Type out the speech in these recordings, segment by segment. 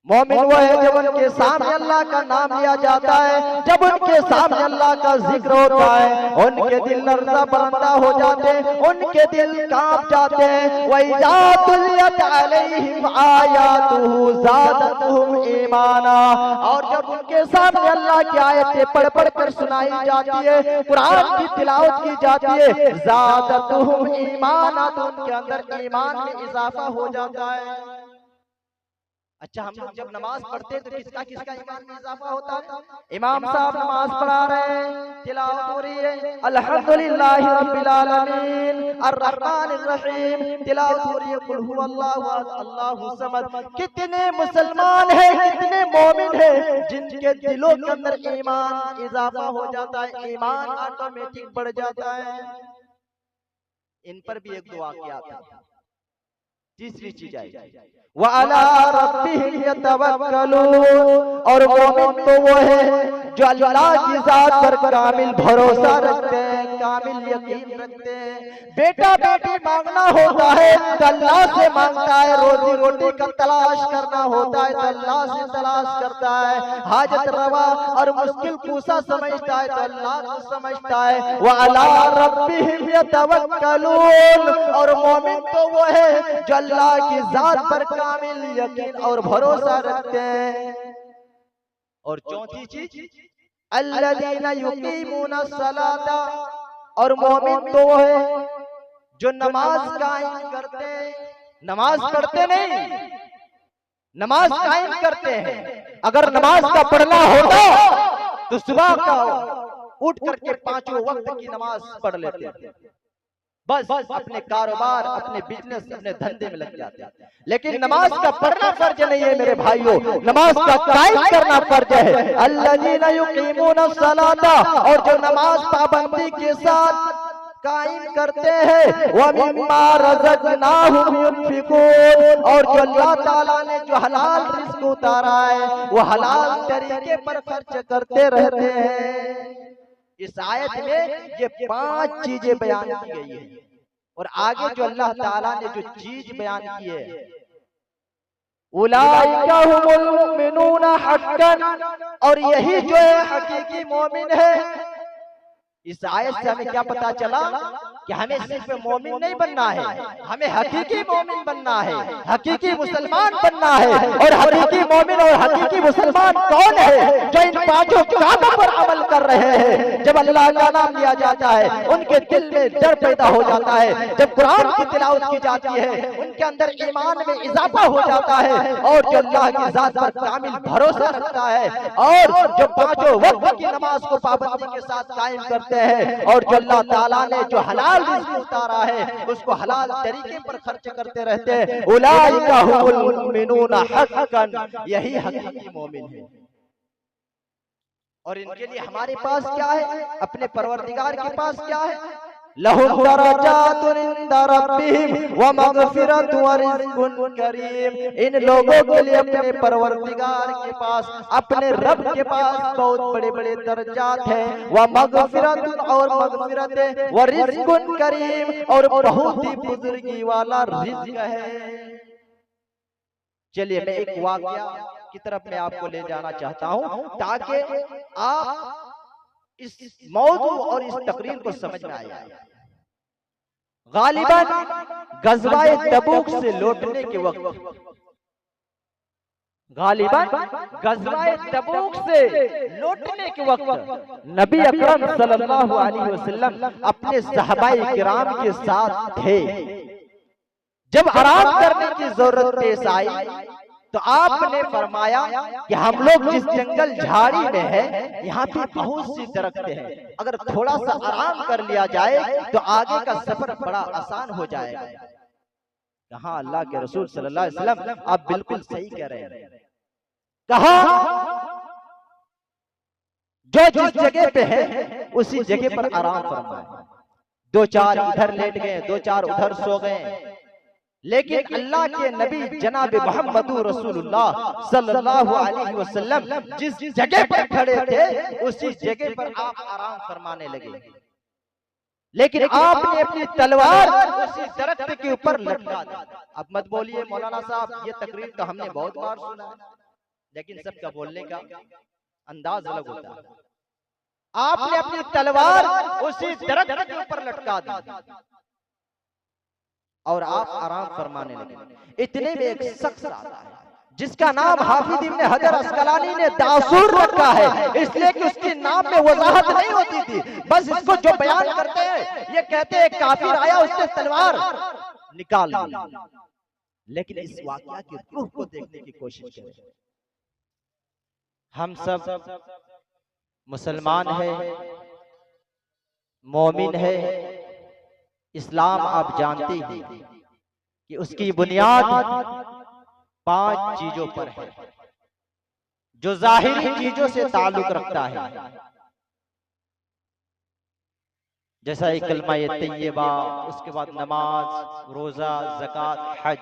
मोमिन वो है जब उनके सामने अल्लाह का नाम लिया जाता है, जब उनके सामने अल्लाह का जिक्र होता है, उनके दिल लर्जा बरंदा हो जाते हैं, उनके दिल कांप जाते हैं। वइज़ा तुलियत अलैहिम आयातुहु ज़ादतहुम ईमाना, और जब उनके सामने अल्लाह की आयतें पढ़ पढ़ कर सुनाई जाती है, कुरान की तिलावत की जाती है, ज़ादतहुम ईमाना, तो उनके अंदर ईमान में इजाफा हो जाता है। अच्छा, हम लोग जब नमाज पढ़ते हैं तो किसका किसका ईमान में इजाफा होता है? इमाम साहब नमाज पढ़ा रहे हैं, तिलावत हो रही है, अल्हम्दुलिल्लाहि रब्बिल आलमीन अर्रहमानिर रहीम, तिलावत हो रही है, कुल हुवल्लाहु अहद अल्लाहु समद। कितने मुसलमान हैं, कितने मोमिन हैं जिनके दिलों के अंदर ईमान इजाफा हो जाता है, ईमान ऑटोमेटिक बढ़ जाता है। इन पर भी एक दुआ किया था। तीसरी चीज आई व अला रब्बिहिम यतवक्कलून, और मोमिन तो वो है जो अल्लाह की जात पर कामिल भरोसा रखते हैं, कामिल यकीन रखते हैं। बेटा बेटी मांगना होता है तो अल्लाह से मांगता है, रोजी रोटी का तलाश करना होता है तो अल्लाह से तलाश करता है, हाजत रवा और मुश्किल कुशा समझता है तो अल्लाह को समझता है। व अला रब्बिहिम यतवक्कलून, और मोमिन तो वो है जो अल्लाह की जात पर कामिल यकीन और भरोसा रखते हैं। और चौथी चीज अल्लज़ीना युकीमूना सलाता, और मोमिन तो वो है जो नमाज कायम करते हैं, नमाज पढ़ते नहीं, नमाज कायम करते हैं। अगर नमाज का पढ़ना होता तो सुबह का उठ करके पांचों वक्त की नमाज पढ़ लेते हैं, बस अपने कारोबार, अपने बिजनेस, अपने धंधे में लग जाते हैं। लेकिन नमाज का पढ़ना फर्ज नहीं है मेरे भाइयों, नमाज का कायम करना फर्ज है। अल्लज़ीना युकीमूना सलाता, और जो नमाज पाबंदी के साथ कायम करते हैं, व मिम्मा रज़क़नाहुम युनफिकून, और जो अल्लाह ताला ने जो हलाल रिज़्क उतारा है वो हलाल तरीके पर खर्च करते रहते हैं। इस आयत में ये 5 चीजें बयान की गई है, और आगे जो अल्लाह ताला ने जो चीज बयान की है, उलाइका हुमुल मुमिनूना हक्कन, और यही जो है हकीकी मोमिन है। इस आयत से हमें क्या पता चला कि हमें सिर्फ मोमिन नहीं बनना है, हमें हकीकी मोमिन बनना है, हकीकी मुसलमान बनना है। और हकीकी मोमिन और हकीकी मुसलमान कौन है? जो इन 5 कामों पर अमल कर रहे हैं। जब अल्लाह का नाम लिया जाता है उनके दिल में डर पैदा हो जाता है, जब कुरान की तिलावत की जाती है उनके अंदर ईमान में इजाफा हो जाता है, और जो अल्लाह की जात पर कामिल भरोसा रखता है, और जो 5 वक्त की नमाज को पाबंदी के साथ कायम करते हैं, और जो अल्लाह ताला ने जो हलाल रिज़्क उतारा है उसको हलाल तरीके पर खर्च करते रहते हैं। उलाइका हुमुल मुमिनूना हक्कन, यही हकीकी मोमिन है। और इनके लिए हमारे पास क्या है? अपने परवरदिगार के पास क्या है? लहुम दरजातुन इंदा रब्बिहिम व मगफिरतु व रिज़्कुन करीम। इन लोगों के लिए अपने परवरदिगार के पास, अपने रब के पास बहुत बड़े बड़े दर्जात हैं। व मगफिरतुन, और मगफिरत है, व रिज़्कुन करीम, और बहुत ही बुजुर्गी वाला रिज़्क है। चलिए मैं एक वाक़या की तरफ मैं आपको ले जाना चाहता हूं ताकि आप इस मौजू और इस तकरीर को समझ में आए। गालिबन गज़वाए तबूक से लौटने के वक्त, गालिबन गज़वाए तबूक से लौटने के वक्त नबी अकरम सल्लल्लाहु अलैहि वसल्लम अपने सहाबाए किराम के साथ थे। जब आराम करने की जरूरत पेश आई तो आपने फरमाया कि हम लोग जिस जंगल झाड़ी में है यहाँ पे बहुत सी दरख्त हैं, अगर थोड़ा सा आराम कर लिया जाए तो आगे का सफर बड़ा आसान हो जाएगा। कहा अल्लाह के रसूल सल्लल्लाहु अलैहि वसल्लम आप बिल्कुल सही कह रहे हैं। कहा जो जिस जगह पे है उसी जगह पर आराम फरमाए। 2-4 इधर लेट गए, 2-4 उधर सो गए, लेकिन अल्लाह के नबी जनाब मोहम्मद रसूलुल्लाह सल्लल्लाहु अलैहि वसल्लम जिस जगह पर खड़े थे उसी जगह पर आप आराम फरमाने लगे। लेकिन आपने अपनी तलवार उसी दरख्त के ऊपर लटका दी। अब मत बोलिए मौलाना साहब ये तकरीर तो हमने बहुत बार सुना है, लेकिन सबका बोलने का अंदाज अलग होता है। आपने अपनी तलवार उसी दरख्त के ऊपर लटका दी और आप आराम फरमाने लगे। इतने में एक शख्स आता है जिसका नाम हाफिज इब्न हजर अस्कलानी ने दासूर रखा है, इसलिए कि उसके नाम में वजाहत नहीं होती थी, बस इसको जो बयान करते हैं ये कहते हैं काफिर आया उसने तलवार निकाल ली। लेकिन इस वाकया की रूह को देखने की कोशिश करें। हम सब मुसलमान है, मोमिन है। इस्लाम आप जानते हैं कि उसकी बुनियाद 5 चीजों पर है जो जाहिरी चीजों से ताल्लुक रखता है, जैसा एक कलमा तैयबा, उसके बाद नमाज, रोजा, ज़कात, हज।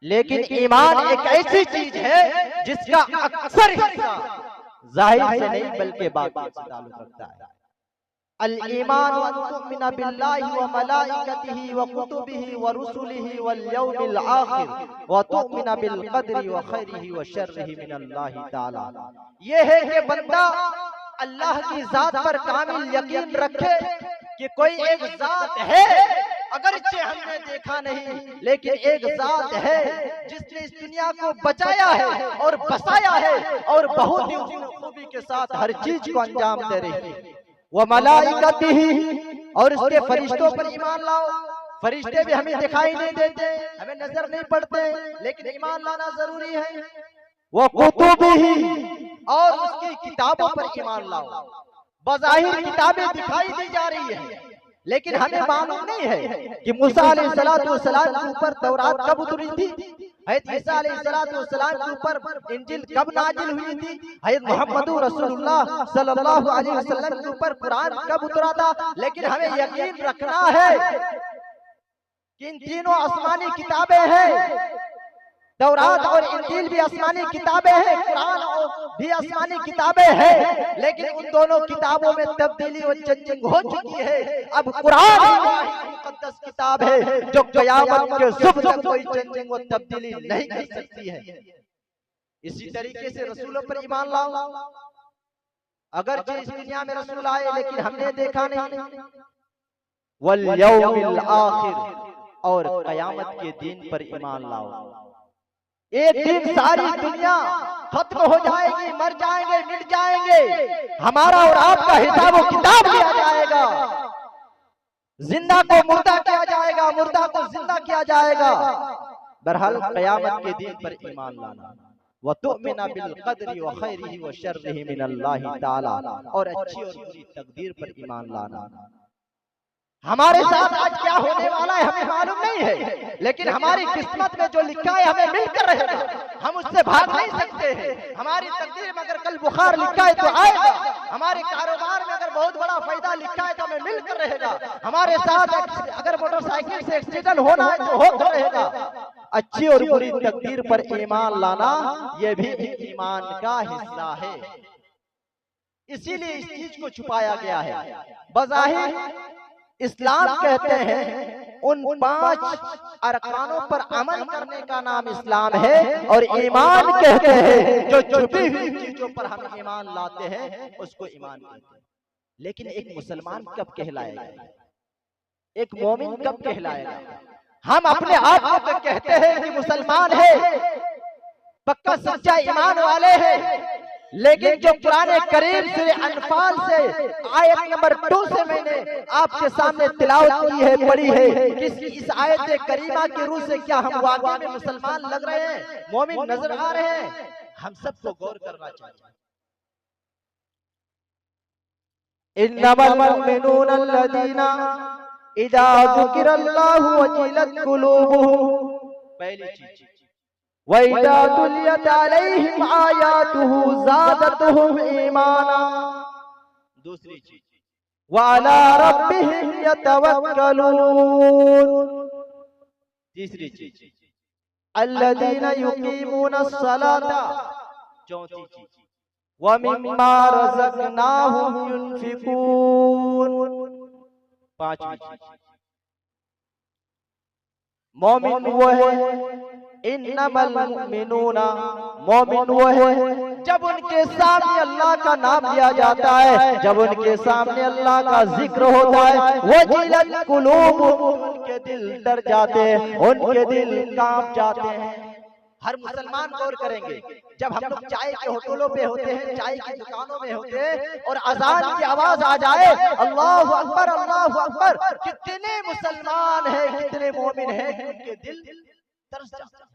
लेकिन ईमान एक ऐसी चीज है जिसका अक्सर हिस्सा जाहिर से नहीं बल्कि बातिन से ताल्लुक रखता है। अल ईमान अन तुमिना बिल्लाहि व मलाइकतिही व कुतुबिही व रुसुलिही वल यौमिल आखिर व तुमिना बिल क़द्रि व खैरिही व शर्रिही मिनल्लाहि ताला। ये है कि बंदा अल्लाह की जात पर कामिल यकीन रखे कि कोई एक जात है, अगरचे हमने देखा नहीं लेकिन एक जात है जिसने इस दुनिया को बचाया है और बसाया है और बहुत ही खूबी के साथ हर चीज को अंजाम दे रही है। वो मलाइकतिही, और उसके फरिश्तों पर ईमान लाओ। फरिश्ते भी हमें दिखाई नहीं देते, हमें नजर नहीं पड़ते, लेकिन ईमान लाना जरूरी है। वो कुतुबिही, और उसकी किताबों पर ईमान लाओ। बज़ाहिर किताबें दिखाई दी जा रही है लेकिन हमें मालूम नहीं है कि मूसा अलैहिस्सलाम के ऊपर तौरात कब उतरी थी, हज़रत ईसा अलैहिस्सलाम के ऊपर इंजील कब नाजिल हुई थी, हज़रत मोहम्मद रसूलुल्लाह सल्लल्लाहु अलैहि वसल्लम के ऊपर कुरान कब उतरा था। लेकिन हमें यकीन रखना है कि इन तीनों आसमानी किताबें हैं, तौरात और इंजील भी आसमानी किताबें हैं, कुरान भी आसमानी किताबें हैं, लेकिन उन दोनों किताबों में तब्दीली और चेंजिंग हो चुकी है। अब कुरान मुकद्दस किताब है जो क़यामत के सुबह तक कोई चेंजिंग और तब्दीली नहीं कर सकती है। इसी तरीके से रसूलों पर ईमान लाओ। अगर इस दुनिया में रसूल आए लेकिन हमने देखा नहीं। वल यौमिल आखिर, और क़यामत के दिन पर ईमान लाओ। एक दिन सारी दुनिया खत्म हो जाएगी, मर जाएंगे, मिट जाएंगे, हमारा और आपका हिसाब व किताब लिया जाएगा। जिंदा को मुर्दा किया जाएगा, मुर्दा को जिंदा किया जाएगा। बहरहाल क़यामत के दिन पर ईमान लाना। व तुमिना बिल क़द्रि व खैरिही व शर्रिही मिनल्लाहि ताला, और अच्छी और बुरी तकदीर पर ईमान लाना। हमारे साथ आज क्या होने वाला है हमें मालूम नहीं है, लेकिन हमारी किस्मत में जो लिखा है हमें मिलकर रहेगा, हम उससे भाग नहीं सकते हैं। हमारी तकदीर में अगर कल बुखार लिखा है तो आएगा, हमारे कारोबार में अगर बहुत बड़ा फायदा लिखा है तो हमें मिलकर रहेगा, हमारे साथ अगर मोटरसाइकिल से एक्सीडेंट होना है तो होकर रहेगा। अच्छी और बुरी तकदीर पर ईमान लाना यह भी ईमान का हिस्सा है। इसीलिए इस चीज को छुपाया गया है। बज़ाहिर इस्लाम कहते हैं उन 5 अरकानों पर अमल करने का नाम इस्लाम है, और ईमान कहते हैं जो छुपी हुई चीजों पर हम ईमान लाते हैं उसको ईमान कहते हैं। लेकिन एक मुसलमान कब कहलाएगा, एक मोमिन कब कहलाएगा? हम अपने आप को कहते हैं कि मुसलमान है, पक्का सच्चा ईमान वाले हैं, लेकिन जो कुरान करीम सूरह अनफाल से आयत नंबर 2 से मैंने आपके सामने तिलावत की है, पढ़ी है, कि इस आयत करीमा की रूह से क्या हम वाकई में मुसलमान लग रहे हैं, मोमिन नजर आ रहे हैं? हम सबको गौर करना चाहिए। इन्नमल मुमिनून अल्लज़ीना इज़ा ज़ुकिरल्लाहु वजिलत कुलूबुहुम, पहली चीज। वइज़ा तुलियत अलैहिम आयातुहु ज़ादतहुम ईमाना, दूसरी चीज। व अला रब्बिहिम यतवक्कलून, तीसरी चीज। अल्लज़ीना युकीमूनस सलाता, चौथी चीज। व मिम्मा रज़क़नाहुम युनफिकून, पांचवी चीज। मोमिन वो है इन्नमल मुमिनूना, मोमिन वो है जब उनके सामने अल्लाह का नाम लिया जाता है, जब उनके सामने अल्लाह का जिक्र होता है, वजिलत कुलूब, उनके दिल डर जाते हैं, उनके दिल कांप जाते हैं। हर मुसलमान गौर करेंगे, जब हम लोग चाय के होटलों पे होते हैं, चाय की दुकानों में होते हैं और अजान की आवाज आ जाए, अल्लाहु अकबर अल्लाहु अकबर, कितने मुसलमान हैं, कितने मोमिन हैं, उनके दिल तरस जाते हैं।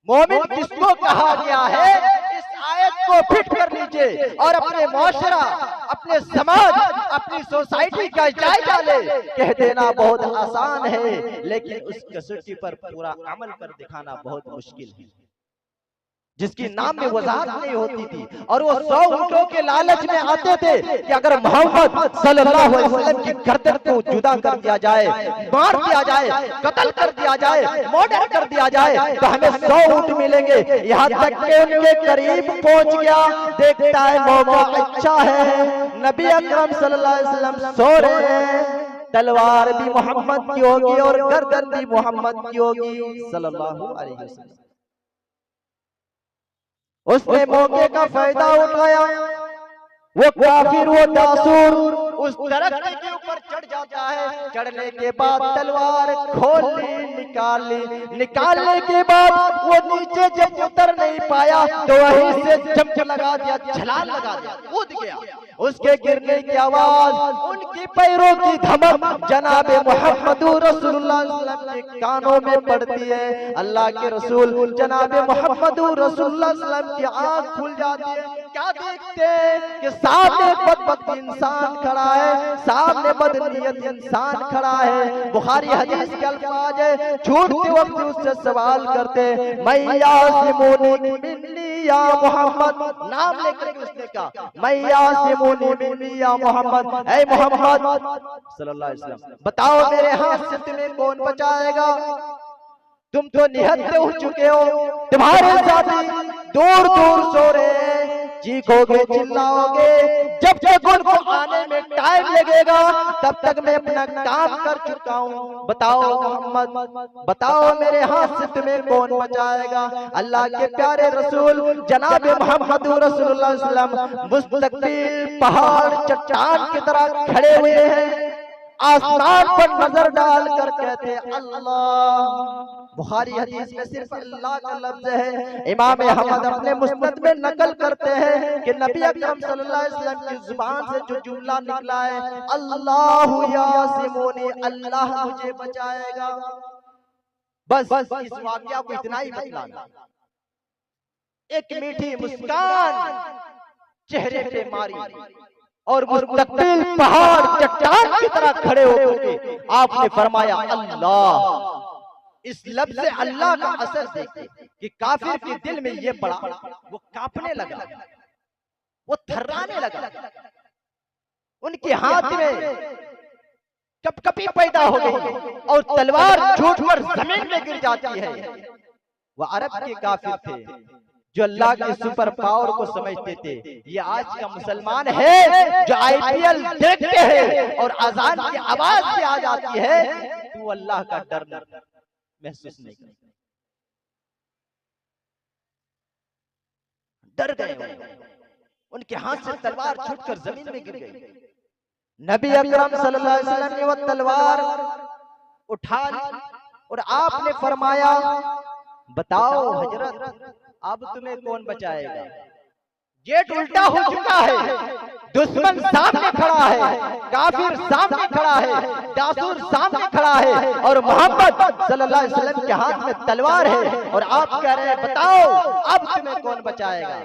मोमिन किसको कहा गया है, इस आयत को फिट कर लीजिए और अपने माशरा, अपने समाज, अपनी सोसाइटी का जायजा ले। कह देना बहुत आसान है, लेकिन उस कसौटी पर पूरा अमल कर दिखाना बहुत मुश्किल है, जिसकी नाम में वजाहत नहीं होती थी। और वो 100 ऊंटों के लालच में आते थे कि अगर मोहम्मद सल्लल्लाहु अलैहि वसल्लम की गर्दन को जुदा कर दिया जाए, मार दिया जाए, कत्ल कर दिया जाए, मर्डर कर दिया जाए, तो हमें 100 ऊंट मिलेंगे। यहाँ तक के उनके करीब पहुंच गया, देखता है मौका अच्छा है, नबी अकरम सल्लल्लाहु अलैहि वसल्लम सो रहे हैं, तलवार भी मोहम्मद की होगी और गर्दन भी मोहम्मद की होगी सल्लल्लाहु अलैहि वसल्लम। उसने मौके का फायदा उठाया, वो काफिर, वो दासूर उस दरख्त के ऊपर चढ़ जाता है। चढ़ने के बाद तलवार खोल ली, निकाल ली, निकालने के बाद वो नीचे जब उतर नहीं पाया तो वहीं से जंप लगा दिया, छलांग लगा दिया, कूद गया। उसके गिरने की आवाज, उनकी पैरों की धमक जनाबे मुहम्मदुर रसूलुल्लाह सल्लल्लाहु अलैहि वसल्लम के कानों में पड़ती है। अल्लाह के रसूल जनाबे मुहम्मदुर रसूलुल्लाह सल्लल्लाहु अलैहि वसल्लम की आंख खुल जाती है। क्या देखते हैं कि सामने बदबख्त इंसान खड़ा है, सामने बदनीयत इंसान खड़ा है। बुखारी हदीस के अल्फाज है, छूटते वक्त उससे सवाल करते, मैया सिमोनी मिन्नी या मोहम्मद, नाम लेकर के उसने कहा, मैया सिमोनी मिन्नी या मोहम्मद, ऐ मोहम्मद सल्लल्लाहु अलैहि वसल्लम, बताओ मेरे हाथ से तुम्हें कौन बचाएगा? तुम तो निहत्ते हो चुके हो, तुम्हारे साथी दूर दूर सो रहे, चीखोगे, चिल्लाओगे, जब तक उनको आने में टाइम लगेगा तब तक मैं अपना काम कर चुका हूँ। बताओ मोहम्मद, बताओ मेरे हाथ से तुम्हें कौन बचाएगा? अल्लाह के प्यारे रसूल जनाबे मुहम्मद रसूलुल्लाह सल्लल्लाहु अलैहि वसल्लम मुस्तकबिल पहाड़ चट्टान की तरह खड़े हुए हैं, आसमान पर नजर डाल कर कहते अल्लाह। बुखारी हदीस में सिर्फ अल्लाह का लफ्ज है। इमाम अहमद अपने मुस्नद में नकल करते हैं कि नबी अकरम सल्लल्लाहु अलैहि वसल्लम की जुबान से जो जुमला निकला है, अल्लाहु यासिमुनी, अल्लाह मुझे बचाएगा, बस इस वाकया को इतना ही बतलाना। एक मीठी मुस्कान चेहरे पे मारी और मुस्तकबिल पहाड़ चट्टान की तरह खड़े होकर आपने फरमाया अल्लाह। इस लफ्ज़ से अल्लाह का असर देखिए कि काफिर के दिल में ये पड़ा, वो कांपने लगा, वो थर्राने लगा, उनके हाथ में कपकपी पैदा हो गई और तलवार छूटकर जमीन में गिर जाती है। वो अरब के काफिर थे जो अल्लाह के सुपर पावर को समझते थे। ये आज का मुसलमान है जो आईपीएल देखते हैं और अजान की आवाज से आ जाती है, तो अल्लाह का डर महसूस नहीं करते, डर गए, उनके हाथ से तलवार छूटकर जमीन में गिर गई। नबी अकरम सल्लल्लाहु अलैहि वसल्लम ने वो तलवार उठा ली और आपने फरमाया बताओ हजरत अब तुम्हें कौन बचाएगा? गेट उल्टा हो चुका है, दुश्मन सामने खड़ा है, काफिर सामने खड़ा है, दासूर सामने खड़ा है और मोहम्मद सल्लल्लाहु अलैहि वसल्लम के हाथ में तलवार है और आप कह रहे हैं बताओ अब तुम्हें कौन बचाएगा?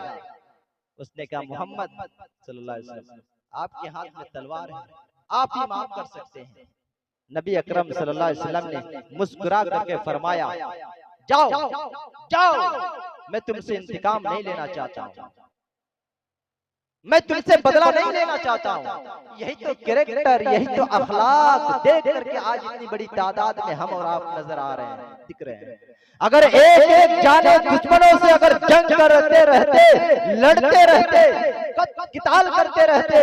उसने कहा मोहम्मद सल्लल्लाहु अलैहि वसल्लम आपके हाथ में तलवार है, आप ही माफ कर सकते हैं। नबी अकरम सल्लल्लाहु अलैहि वसल्लम ने मुस्कुरा करके फरमाया जाओ जाओ, मैं तुमसे इंतकाम नहीं लेना चाहता हूँ, मैं तुमसे बदला नहीं लेना चाहता हूँ। यही तो कैरेक्टर, यही तो अखलाक देख करके आज इतनी बड़ी तादाद में हम और आप नजर आ रहे हैं, दिख रहे हैं। अगर एक एक जाने दुश्मनों से अगर जंग करते रहते, लड़ते रहते, किताल करते रहते,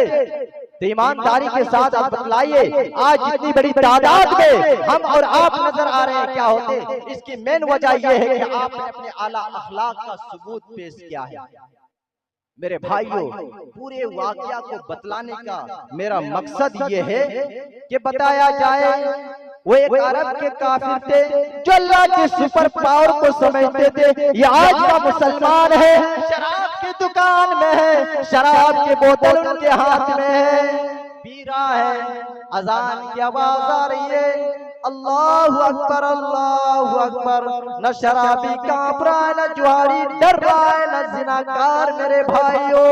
तो ईमानदारी के साथ आप बतलाइए, आज जितनी बड़ी तादाद में हम और आप नजर आ रहे हैं, क्या होते? इसकी मेन वजह यह है कि आपने अपने आला अखलाक का सबूत पेश किया है। मेरे भाइयों, पूरे वाकया को बतलाने का मेरा मकसद ये है कि बताया जाए वो एक अरब के काफिर थे जो अल्लाह के सुपर पावर को समझते थे। ये आज का मुसलमान है, शराब की दुकान में है, शराब की बोतल उनके हाथ में है, पी रहा है, अजान की आवाज आ रही है, अल्लाहु अकबर अल्लाहु अकबर। न शराबी कांप रहा है, न जुआरी डर रहा है, न जिनाकार। मेरे भाइयों,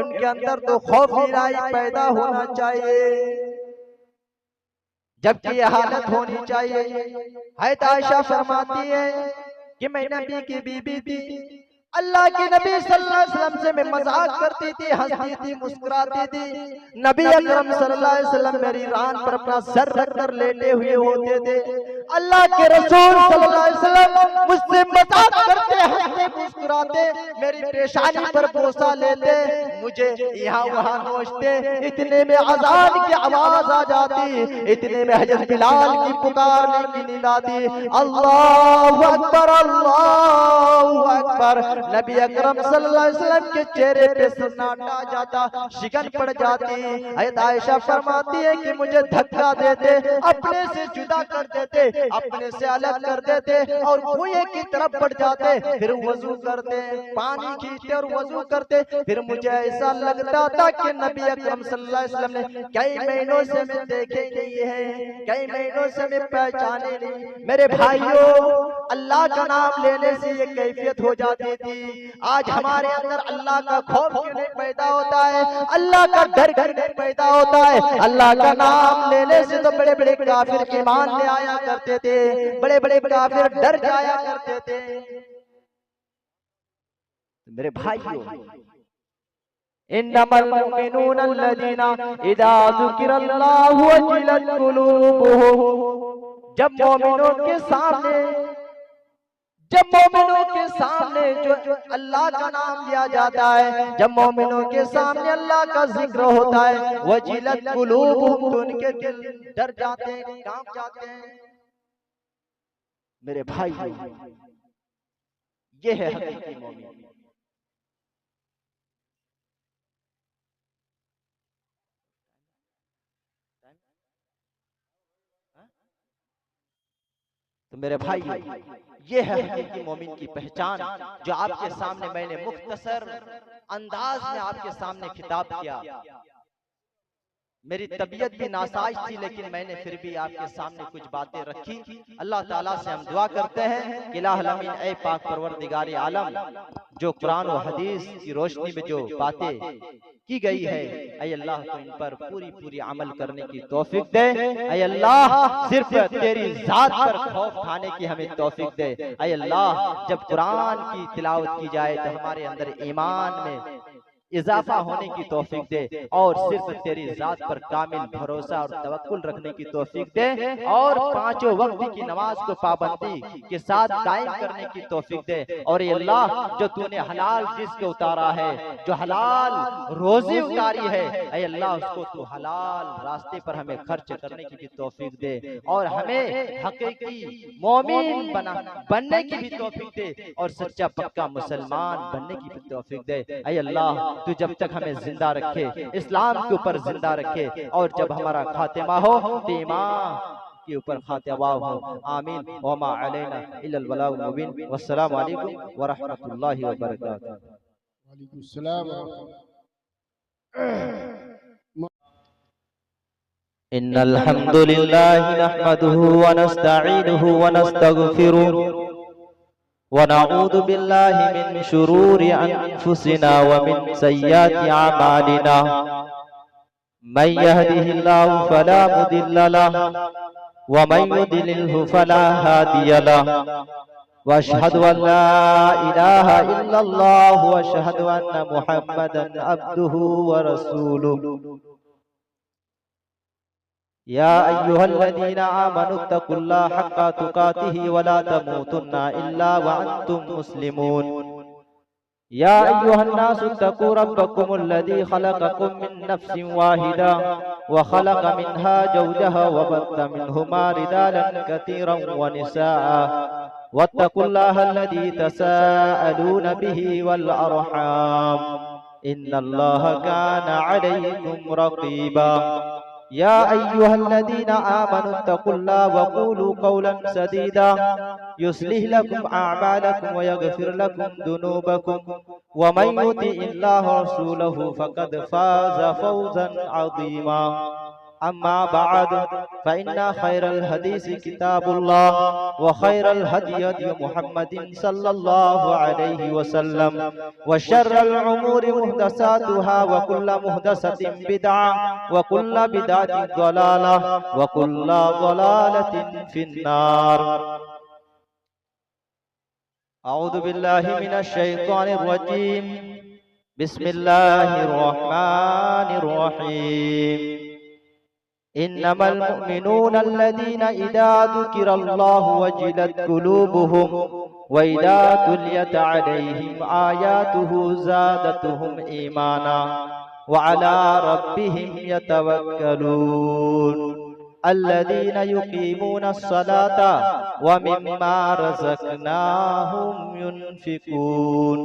उनके अंदर तो खौफ इलाही पैदा होना चाहिए, जबकि यह हालत होनी चाहिए। हज़रत आयशा फरमाती है कि मैं नबी की बीबी थी, अल्लाह के नबी सल्लल्लाहु अलैहि वसल्लम से मैं मजाक करती थी, हंसती थी, मुस्कुराती थी। नबी अकरम सल्लल्लाहु अलैहि वसल्लम मेरी रान पर अपना सर रखकर लेटे हुए होते थे। अल्लाह के रसूल सल्लल्लाहु अलैहि वसल्लम मुझसे मजाक करते, हंसते, मुस्कुराते, मेरी पेशानी पर बोसा लेते, मुझे यहाँ वहाँ नोचते। इतने में अजान की आवाज आ जाती, इतने में हजरत बिलाल की पुकारने की नींद आती, अल्लाहु अकबर अल्लाहु अकबर। नबी अकरम सल्लल्लाहु अलैहि वसल्लम के चेहरे पे सन्नाटा आ जाता, शिकन पड़ जाती। हज़रत आयशा फरमाती है कि मुझे धक्का देते, अपने से जुदा कर देते, अपने से अलग कर देते और कुएं की तरफ बढ़ जाते, फिर वजू करते, पानी खींचते और वजू करते। फिर मुझे ऐसा लगता था कि नबी अकरम सल्लल्लाहु अलैहि वसल्लम ने कई महीनों से मैं देखे नहीं है, कई महीनों से मैं पहचाने नहीं। मेरे भाइयों, अल्लाह का नाम लेने से ये कैफियत हो जाती थी। आज हमारे अंदर अल्लाह का खौफ क्यों नहीं पैदा होता है, अल्लाह का डर क्यों नहीं पैदा होता है? अल्लाह का नाम लेने से तो बड़े बड़े काफिर ईमान ले आया करते थे, बड़े बड़े काफिर डर जाया करते थे। मेरे भाइयों, इन्नमल मुमिनून अल्लज़ीना इज़ा ज़ुकिरल्लाहु वजिलत कुलूबुहुम। जब मोमिनों के सामने जो अल्लाह का नाम लिया जाता है, जब मोमिनों के सामने अल्लाह का जिक्र होता है, वजिलत कुलूबुहुम, तो उनके दिल डर जाते हैं, कांप जाते हैं। मेरे भाइयों, ये है हकीकी मोमिन। तो मेरे भाई, ये है हकीकी मोमिन की पहचान, जो आपके सामने मैंने मुख्तसर अंदाज में आपके सामने खिताब किया। मेरी तबीयत भी नासाज थी, लेकिन मैंने फिर भी आपके सामने कुछ बातें रखी। अल्लाह ताला से हम दुआ करते हैं कि इलाह अलमीन, ऐ पाक परवरदिगार आलम, जो कुरान और हदीस की रोशनी में जो बातें की गई है, ऐ अल्लाह तो इन पर पूरी पूरी अमल करने की तौफीक दे। ऐ अल्लाह, सिर्फ तेरी जात पर खौफ खाने की हमें तौफीक दे। ऐ अल्लाह, जब कुरान की तिलावत की जाए तो हमारे अंदर ईमान में इजाफा होने की तौफीक दे, और सिर्फ तेरी जात पर कामिल भरोसा और तवक्कुल रखने की तौफीक दे, और पांचों वक्त की नमाज को पाबंदी के साथ कायम करने की तौफीक दे। और ये अल्लाह, जो तूने हलाल रिज़्क़ उतारा है, जो हलाल रोजी उतारी है, ऐ अल्लाह, उसको तू हलाल रास्ते पर हमें खर्च करने की भी तौफीक दे, और हमें हकीकी मोमिन बनने की भी तौफीक दे, और सच्चा पक्का मुसलमान बनने की भी तौफीक दे। ऐ अल्लाह, तू जब तक हमें जिंदा रखे, इस्लाम के ऊपर जिंदा रखे, और जब हमारा खातिमा हो तो ईमान के ऊपर खातिमा हो। आमीन। वमा अलैना इल्लल बलागुल मुबीन। वस्सलामु अलैकुम व रहमतुल्लाहि व बरकातुहू। वालेकुम सलाम। इन्नल हम्दुलिल्लाहि नहमदुहु व नस्तईनुहु व नस्तगफिरुहु व नऊज़ु बिल्लाहि मिन शुरूरि अनफुसिना व मिन सय्यिआति अमालिना। मन यहदिहिल्लाहु फला मुदिल्ल लहु व मन युद्लिल्हु फला हादिय लहु। व अशहदु अन ला इलाहा इल्लल्लाह व अशहदु अन्न मुहम्मदन अब्दुहु व रसूलुहु। या अय्युहल्लज़ीना आमनुत्तकुल्लाह हक्का तुकातिही व ला तमूतुन्ना इल्ला व अंतुम मुस्लिमून। या अय्युहन्नास इत्तकू रब्बकुम अल्लज़ी खलक़कुम मिन नफ्सिन वाहिदा व खलक़ मिन्हा ज़ौजहा व बत्थ मिनहुमा रिजालन कसीरन व निसाअ वत्तकुल्लाहा अल्लज़ी तसाअलून बिही वल अर्हाम इन्नल्लाहा काना अलैकुम रक़ीबा। या अय्युहल्लज़ीना आमनू इत्तक़ुल्लाह वक़ूलू क़ौलन सदीदा युस्लिह लकुम अअमालकुम व यग़फिर लकुम दुनूबकुम व मन युतिइल्लाह व रसूलहु फ़क़द फ़ाज़ फ़ौज़न अज़ीमा। अम्मा बअद फ़इन्ना खैरल हदीस किताबुल्लाह व खैरल हदी हदी मुहम्मदिन सल्लल्लाहु अलैहि वसल्लम व शर्रल उमूरि मुहदसातुहा व कुल्लु मुहदसतिन बिदअ व कुल्लु बिदअतिन ज़लालह व कुल्लु ज़लालतिन फिन्नार। अऊज़ु बिल्लाहि मिनश शैतानिर रजीम। बिस्मिल्लाहिर रहमानिर रहीम। इन्नमल मुमिनूना अल्लज़ीना इज़ा ज़ुकिरल्लाहु वजिलत क़ुलूबुहुम व इज़ा तुलियत अलैहिम आयातुहु ज़ादतहुम ईमाना व अला रब्बिहिम यतवक्कलून। अल्लज़ीना युक़ीमूना अस्सलाता व मिम्मा रज़क़नाहुम युनफ़िक़ून।